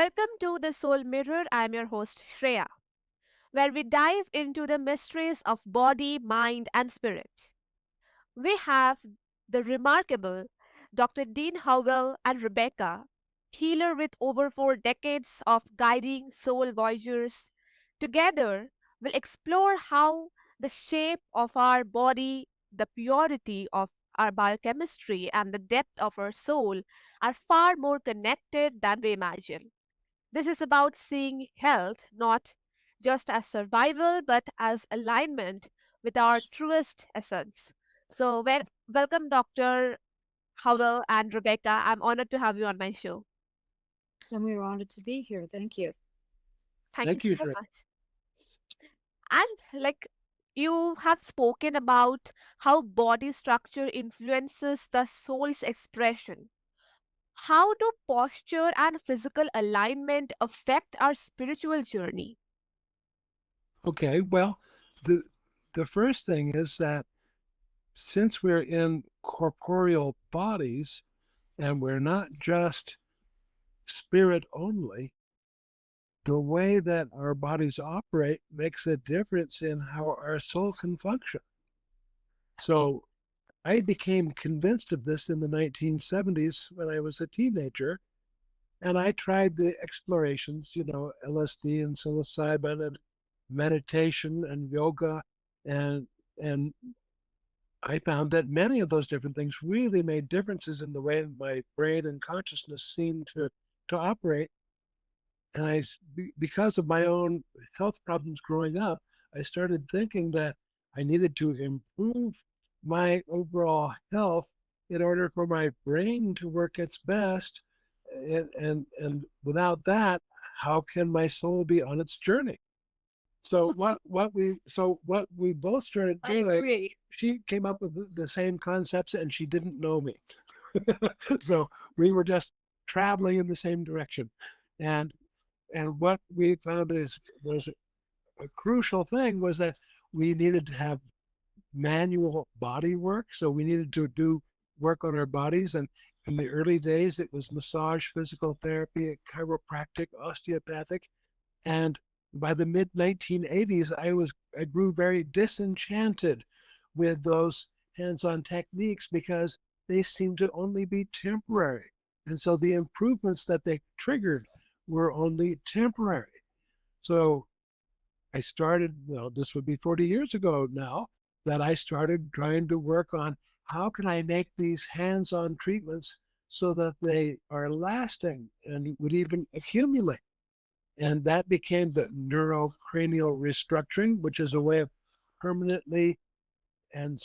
Welcome to the Soul Mirror. I'm your host, Shreya, where we dive into the mysteries of body, mind, and spirit. We have the remarkable Dr. Dean Howell and Rebecca, healer with over 4 decades of guiding soul voyagers. Together, we'll explore how the shape of our body, the purity of our biochemistry, and the depth of our soul are far more connected than we imagine. This is about seeing health not just as survival but as alignment with our truest essence. So, welcome, Dr. Howell and Rebecca. I'm honored to have you on my show. And we were honored to be here. Thank you. Thank you Thank you, so Shreya. much. And you have spoken about how body structure influences the soul's expression. How do posture and physical alignment affect our spiritual journey? Okay, well, the the first thing is that since we're in corporeal bodies and we're not just spirit only, the way that our bodies operate makes a difference in how our soul can function. So I became convinced of this in the 1970s when I was a teenager, and I tried the explorations, LSD and psilocybin and meditation and yoga, and and I found that many of those different things really made differences in the way my brain and consciousness seemed to operate. And because of my own health problems growing up, I started thinking that I needed to improve my overall health in order for my brain to work its best. And without that, how can my soul be on its journey? So what we both started I doing, agree. she came up with the same concepts and she didn't know me. So we were just traveling in the same direction. And and what we found was a crucial thing was that we needed to have manual body work. So we needed to do work on our bodies. And in the early days, it was massage, physical therapy, chiropractic, osteopathic. And by the mid 1980s, I grew very disenchanted with those hands-on techniques because they seemed to only be temporary. And so the improvements that they triggered were only temporary. So I started, well, this would be 40 years ago now, that I started trying to work on how can I make these hands-on treatments so that they are lasting and would even accumulate. And that became the neurocranial restructuring, which is a way of permanently and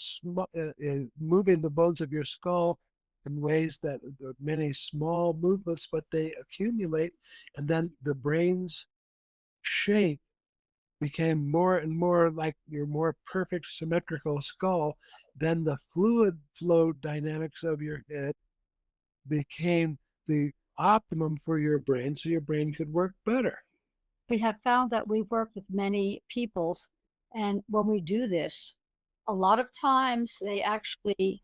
moving the bones of your skull in ways that are many small movements, but they accumulate. And then the brain's shape became more and more like your more perfect symmetrical skull. Then the fluid flow dynamics of your head became the optimum for your brain so your brain could work better. We have found that we've worked with many peoples, and when we do this, a lot of times they actually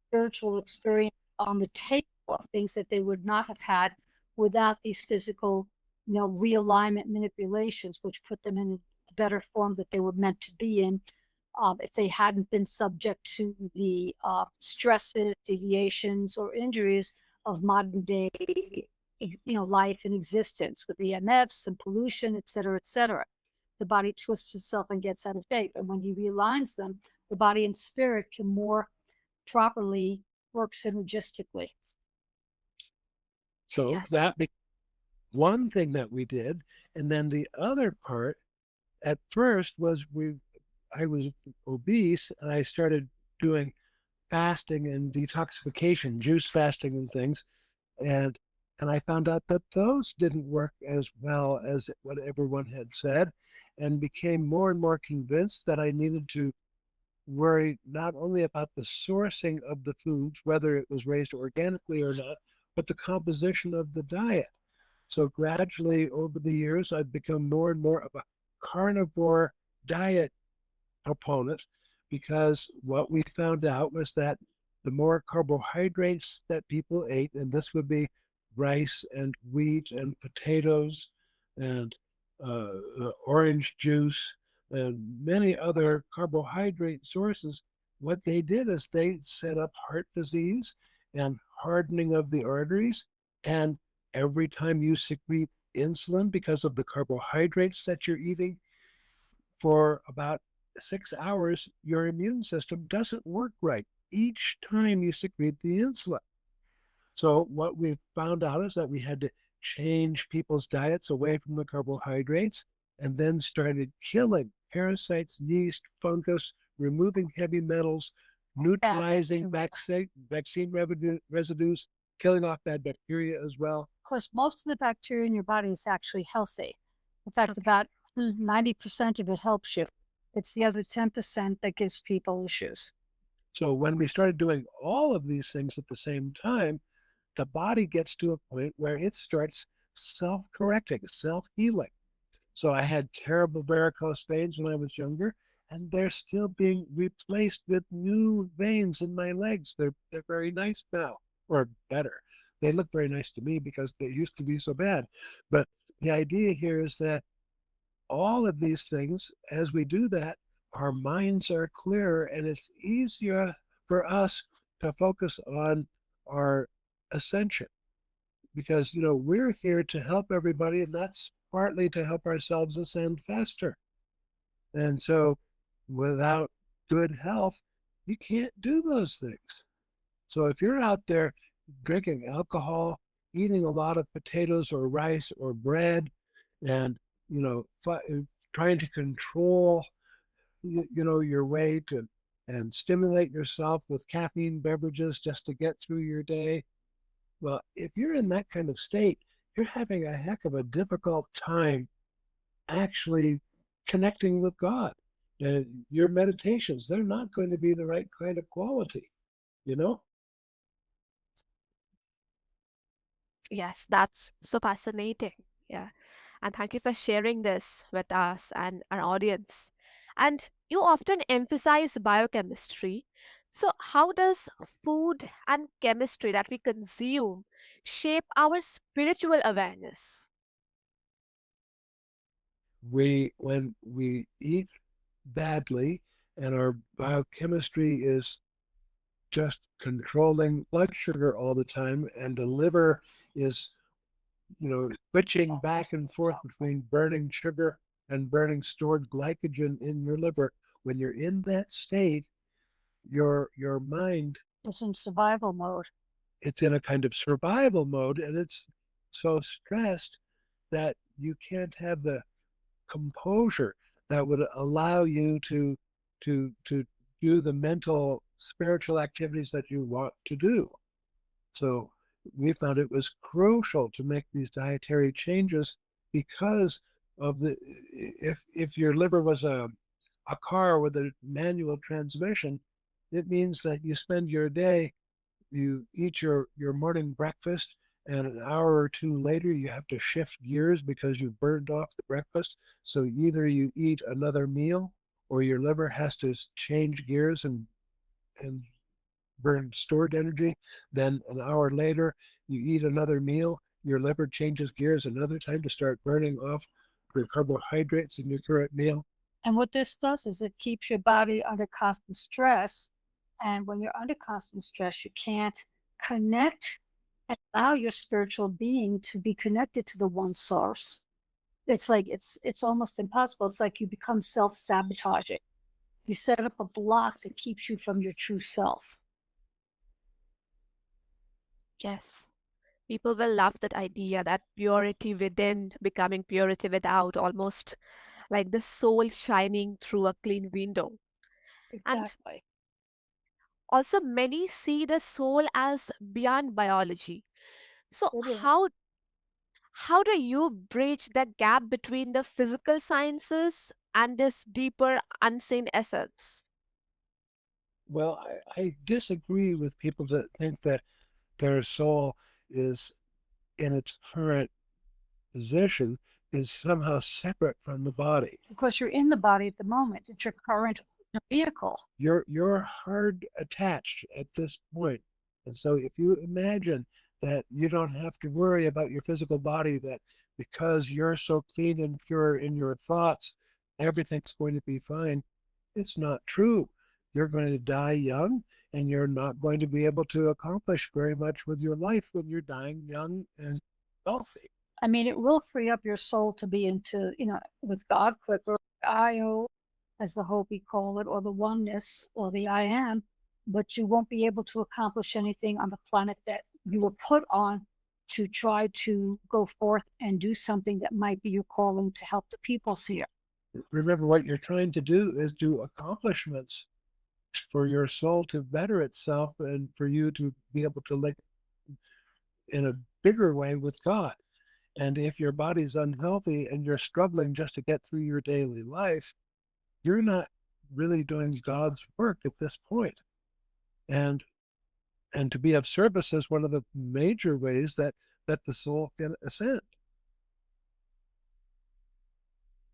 spiritual experience on the table of things that they would not have had without these physical, realignment manipulations, which put them in the better form that they were meant to be in. If they hadn't been subject to the stresses, deviations, or injuries of modern day, life and existence with EMFs and pollution, et cetera, et cetera. The body twists itself and gets out of shape. And when he realigns them, the body and spirit can more properly work synergistically. So Yes. that one thing that we did. And then the other part at first was I was obese and I started doing fasting and detoxification, juice fasting and things. And and I found out that those didn't work as well as what everyone had said, and became more and more convinced that I needed to worry not only about the sourcing of the foods, whether it was raised organically or not, but the composition of the diet. So gradually over the years, I've become more and more of a carnivore diet opponent because what we found out was that the more carbohydrates that people ate, and this would be rice and wheat and potatoes and orange juice and many other carbohydrate sources, what they did is they set up heart disease and hardening of the arteries. And every time you secrete insulin because of the carbohydrates that you're eating, for about 6 hours, your immune system doesn't work right each time you secrete the insulin. So what we found out is that we had to change people's diets away from the carbohydrates and then started killing parasites, yeast, fungus, removing heavy metals, Yeah. neutralizing vaccine residues, killing off bad bacteria as well. Of course, most of the bacteria in your body is actually healthy. In fact, Okay. about 90% of it helps you. It's the other 10% that gives people issues. So when we started doing all of these things at the same time, the body gets to a point where it starts self-correcting, self-healing. So I had terrible varicose veins when I was younger, and they're still being replaced with new veins in my legs. They're very nice now, or better. They look very nice to me because they used to be so bad. But the idea here is that all of these things, as we do that, our minds are clearer and it's easier for us to focus on our ascension because, we're here to help everybody, and that's partly to help ourselves ascend faster. And so without good health, you can't do those things. So if you're out there drinking alcohol, eating a lot of potatoes or rice or bread, and you know, trying to control your weight and stimulate yourself with caffeine beverages just to get through your day, well, if you're in that kind of state, you're having a heck of a difficult time actually connecting with God. And your meditations, they're not going to be the right kind of quality, you know? Yes, that's so fascinating. Yeah. And thank you for sharing this with us and our audience. And you often emphasize biochemistry. So, how does food and chemistry that we consume shape our spiritual awareness? When we eat badly and our biochemistry is just controlling blood sugar all the time, and the liver is, switching back and forth between burning sugar and burning stored glycogen in your liver. When you're in that state, your mind, It's in survival mode. it's in a kind of survival mode, and it's so stressed that you can't have the composure that would allow you to do the mental spiritual activities that you want to do. So we found it was crucial to make these dietary changes because of the if your liver was a car with a manual transmission, it means that you spend your day, you eat your morning breakfast, and an hour or two later you have to shift gears because you burned off the breakfast. So either you eat another meal or your liver has to change gears and burn stored energy. Then an hour later, you eat another meal, your liver changes gears another time to start burning off the carbohydrates in your current meal. And what this does is it keeps your body under constant stress. And when you're under constant stress, you can't connect and allow your spiritual being to be connected to the one source. It's like it's almost impossible. It's like you become self-sabotaging. You set up a block that keeps you from your true self. Yes. People will love that idea that purity within becoming purity without, almost like the soul shining through a clean window. And Exactly. also, many see the soul as beyond biology. So, It is. how do you bridge the gap between the physical sciences and this deeper unseen essence? Well, I disagree with people that think that their soul is in its current position is somehow separate from the body. Because you're in the body at the moment. It's your current vehicle. You're hard attached at this point. And so if you imagine that you don't have to worry about your physical body, that because you're so clean and pure in your thoughts, everything's going to be fine. It's not true. You're going to die young, and you're not going to be able to accomplish very much with your life when you're dying young and healthy. I mean, it will free up your soul to be into, with God quicker, IO, as the Hopi call it, or the oneness, or the I am, but you won't be able to accomplish anything on the planet that you were put on to try to go forth and do something that might be your calling to help the peoples here. Remember, what you're trying to do is do accomplishments for your soul to better itself and for you to be able to live in a bigger way with God. And if your body's unhealthy and you're struggling just to get through your daily life, you're not really doing God's work at this point. And to be of service is one of the major ways that the soul can ascend.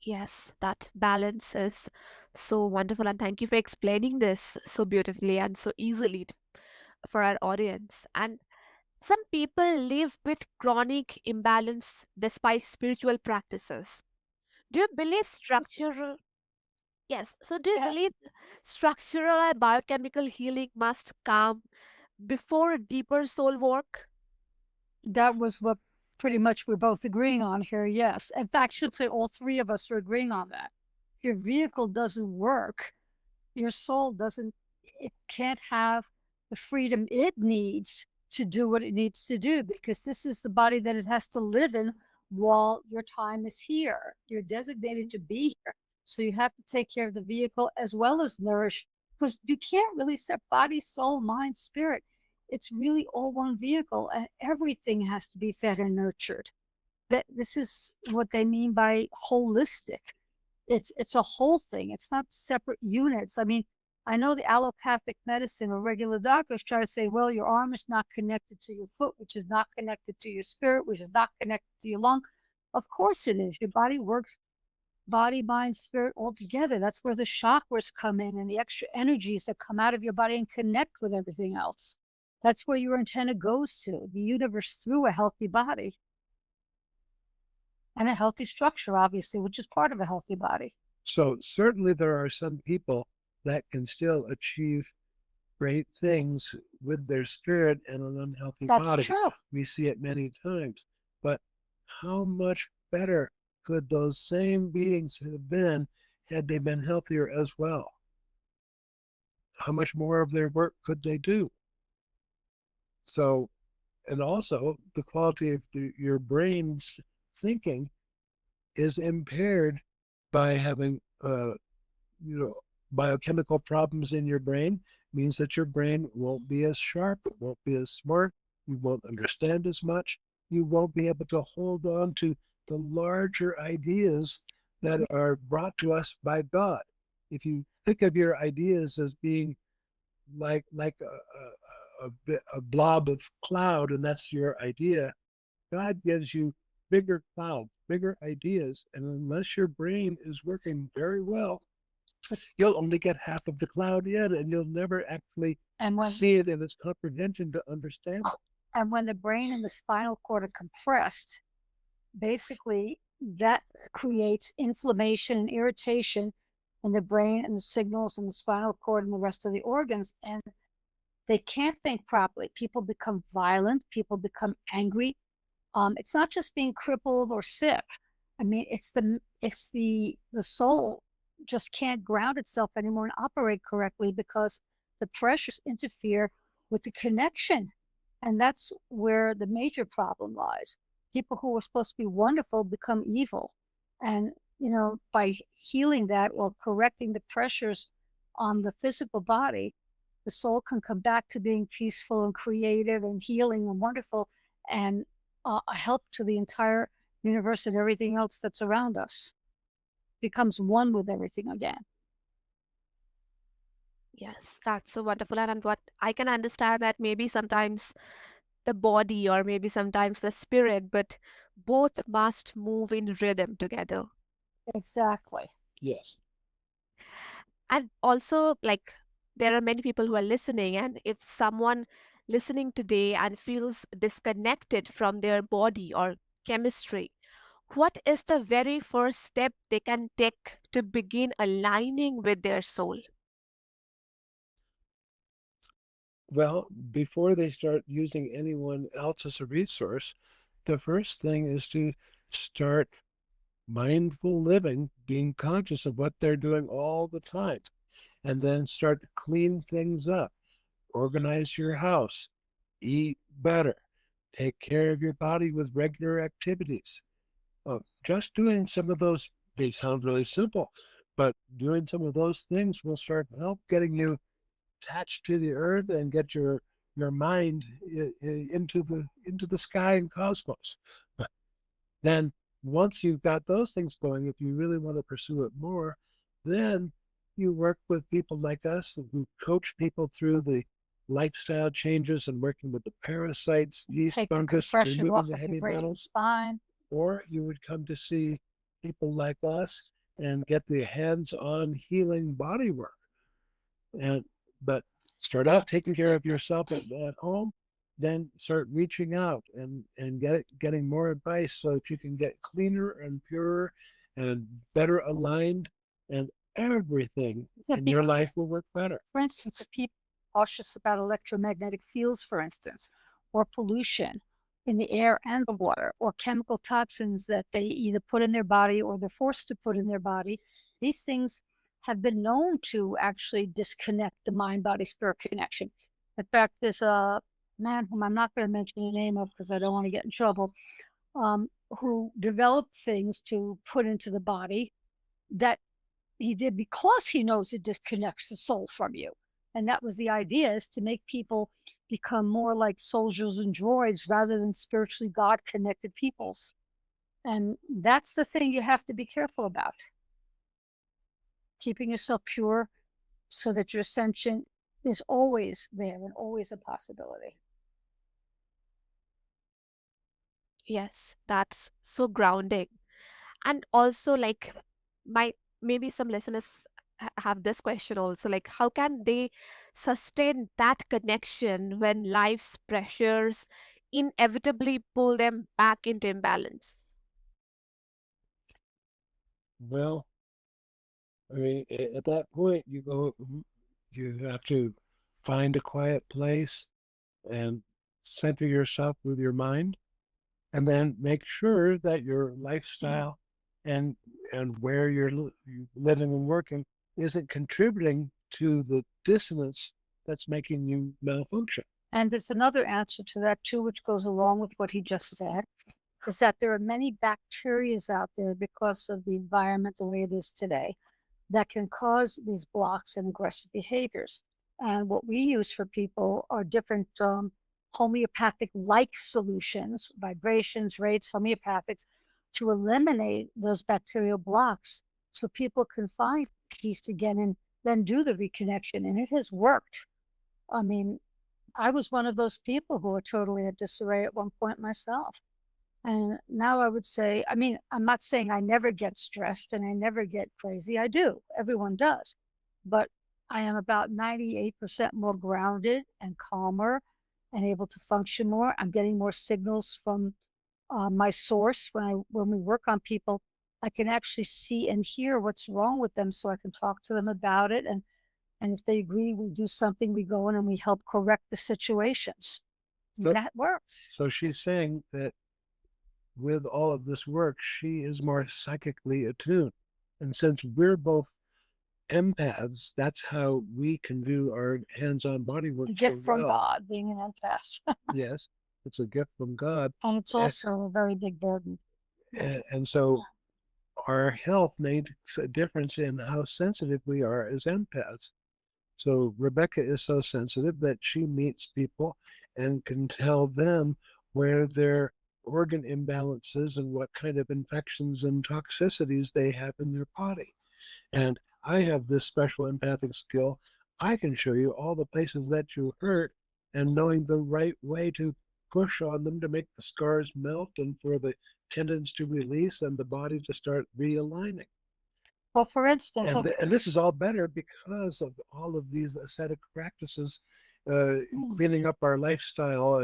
Yes, that balance is so wonderful. And thank you for explaining this so beautifully and so easily for our audience. And some people live with chronic imbalance despite spiritual practices. Do you believe structural? Yes. So, do you believe structural and biochemical healing must come before deeper soul work? That was what pretty much we're both agreeing on here. Yes. In fact, I should say all three of us are agreeing on that. Your vehicle doesn't work. Your soul doesn't, it can't have the freedom it needs to do what it needs to do, because this is the body that it has to live in while your time is here. You're designated to be here. So you have to take care of the vehicle as well as nourish, because you can't really set body, soul, mind, spirit. It's really all one vehicle, and everything has to be fed and nurtured. That this is what they mean by holistic. It's a whole thing. It's not separate units. I mean, I know the allopathic medicine or regular doctors try to say, well, your arm is not connected to your foot, which is not connected to your spirit, which is not connected to your lung. Of course it is. Your body works, body, mind, spirit all together. That's where the chakras come in and the extra energies that come out of your body and connect with everything else. That's where your antenna goes to, the universe, through a healthy body and a healthy structure, obviously, which is part of a healthy body. So certainly there are some people that can still achieve great things with their spirit and an unhealthy That's body. true. We see it many times. But how much better could those same beings have been had they been healthier as well? How much more of their work could they do? So, and also the quality of your brain's thinking is impaired by having you know biochemical problems in your brain. Means that your brain won't be as sharp, it won't be as smart, you won't understand as much, you won't be able to hold on to the larger ideas that are brought to us by God. If you think of your ideas as being like a blob of cloud, and that's your idea, God gives you bigger clouds, bigger ideas, and unless your brain is working very well, you'll only get half of the cloud in, and you'll never actually see it in its comprehension to understand it. And when the brain and the spinal cord are compressed, basically that creates inflammation and irritation in the brain and the signals in the spinal cord and the rest of the organs, and they can't think properly. People become violent, people become angry. It's not just being crippled or sick. I mean, it's the soul just can't ground itself anymore and operate correctly because the pressures interfere with the connection. And that's where the major problem lies. People who are supposed to be wonderful become evil. And, by healing that or correcting the pressures on the physical body, the soul can come back to being peaceful and creative and healing and wonderful, and a help to the entire universe and everything else that's around us. Becomes one with everything again. Yes, that's so wonderful. And what I can understand that maybe sometimes the body or maybe sometimes the spirit, but both must move in rhythm together. Exactly. Yes. And also, like, there are many people who are listening, and if someone listening today and feels disconnected from their body or chemistry, what is the very first step they can take to begin aligning with their soul? Well, before they start using anyone else as a resource, the first thing is to start mindful living, being conscious of what they're doing all the time, and then start to clean things up, organize your house, eat better, take care of your body with regular activities. Just doing some of those, they sound really simple, but doing some of those things will start help getting you attached to the earth and get your mind into the sky and cosmos. Then once you've got those things going, if you really want to pursue it more, then you work with people like us who coach people through the lifestyle changes and working with the parasites, yeast, Take the fungus, compression removing off the of your heavy brain and metals, spine. or you would come to see people like us and get the hands-on healing body work. And but start out taking care of yourself at home, then start reaching out and getting more advice so that you can get cleaner and purer and better aligned, and everything Yeah, in your life will work better. for instance, if people are cautious about electromagnetic fields, for instance, or pollution in the air and the water, or chemical toxins that they either put in their body or they're forced to put in their body, these things have been known to actually disconnect the mind body spirit connection. In fact, there's a man whom I'm not going to mention the name of because I don't want to get in trouble, who developed things to put into the body that he did because he knows it disconnects the soul from you. And that was the idea, is to make people become more like soldiers and droids rather than spiritually God connected peoples. And that's the thing you have to be careful about. Keeping yourself pure so that your ascension is always there and always a possibility. Yes, that's so grounding. And also, like, my maybe some listeners have this question also, like, how can they sustain that connection when life's pressures inevitably pull them back into imbalance? Well, I mean, at that point, you have to find a quiet place and center yourself with your mind, and then make sure that your lifestyle and where you're living and working isn't contributing to the dissonance that's making you malfunction. And there's another answer to that too, which goes along with what he just said, is that there are many bacterias out there because of the environment the way it is today that can cause these blocks and aggressive behaviors. And what we use for people are different homeopathic like solutions, vibrations, rates, homeopathics, to eliminate those bacterial blocks so people can find peace again and then do the reconnection. And it has worked. I mean, I was one of those people who were totally at disarray at one point myself. And now I would say, I mean, I'm not saying I never get stressed and I never get crazy. I do. Everyone does. But I am about 98% more grounded and calmer and able to function more. I'm getting more signals from my source when we work on people. I can actually see and hear what's wrong with them so I can talk to them about it. And if they agree, we do something, we go in and we help correct the situations. So, That works. so she's saying that with all of this work, she is more psychically attuned. And since we're both empaths, that's how we can do our hands-on body work A so gift from well. God, being an empath. Yes, it's a gift from God. And it's And, also a very big burden. and so our health makes a difference in how sensitive we are as empaths. So Rebecca is so sensitive that she meets people and can tell them where their organ imbalances and what kind of infections and toxicities they have in their body. And I have this special empathic skill. I can show you all the places that you hurt and knowing the right way to push on them to make the scars melt and for the tendons to release and the body to start realigning. Well, for instance, And this is all better because of all of these ascetic practices cleaning up our lifestyle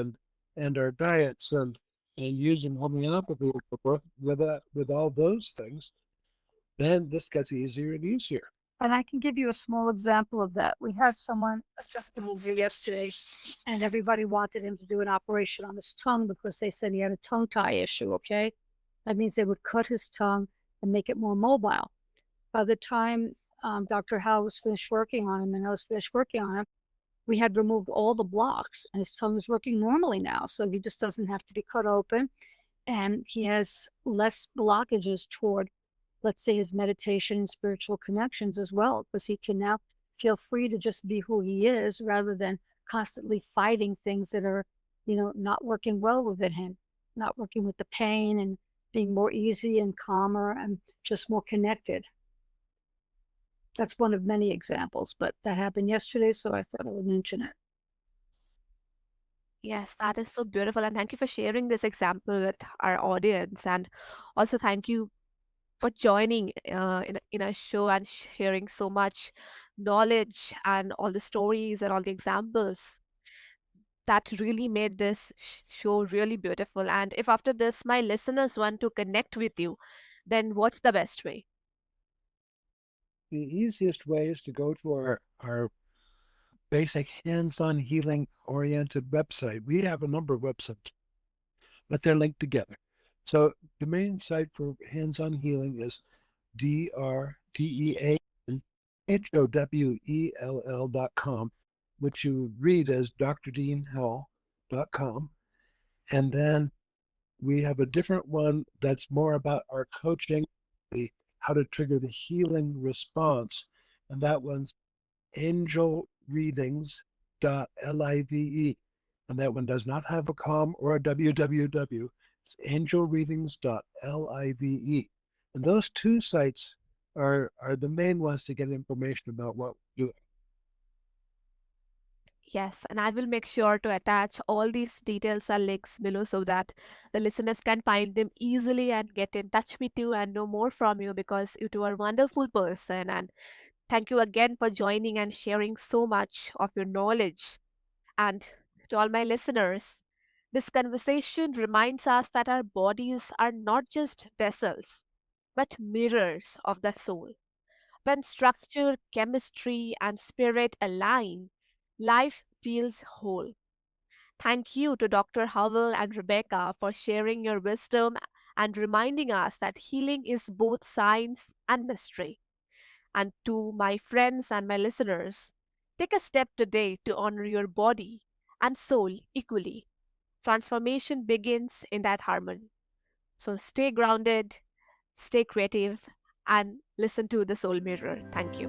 and our diets and using homeopathy with all those things, then this gets easier and easier. And I can give you a small example of that. We had someone just here yesterday, and everybody wanted him to do an operation on his tongue because they said he had a tongue tie issue. Okay. That means they would cut his tongue and make it more mobile. By the time Dr. Howe was finished working on him and I was finished working on him, we had removed all the blocks and his tongue is working normally now. So he just doesn't have to be cut open and he has less blockages toward, let's say, his meditation and spiritual connections as well, because he can now feel free to just be who he is rather than constantly fighting things that are, not working well within him, not working with the pain and being more easy and calmer and just more connected. That's one of many examples, but that happened yesterday, so I thought I would mention it. Yes, that is so beautiful. And thank you for sharing this example with our audience. And also, thank you for joining in a show and sharing so much knowledge and all the stories and all the examples that really made this show really beautiful. And if after this my listeners want to connect with you, then what's the best way? The easiest way is to go to our basic hands-on healing oriented website. We have a number of websites, but they're linked together. So the main site for hands-on healing is DRDEANHOWELL.com, which you read as drdeanhowell.com. And then we have a different one that's more about our coaching, how to trigger the healing response. And that one's angelreadings.live. And that one does not have a com or a www. It's angelreadings.live. And those two sites are the main ones to get information about what we're doing. Yes, and I will make sure to attach all these details and links below so that the listeners can find them easily and get in touch with you and know more from you, because you two are a wonderful person. And thank you again for joining and sharing so much of your knowledge. And to all my listeners, this conversation reminds us that our bodies are not just vessels, but mirrors of the soul. When structure, chemistry, and spirit align, life feels whole. Thank you to Dr. Howell and Rebecca for sharing your wisdom and reminding us that healing is both science and mystery. And to my friends and my listeners, take a step today to honor your body and soul equally. Transformation begins in that harmony. So stay grounded, stay creative, and listen to the soul mirror. Thank you.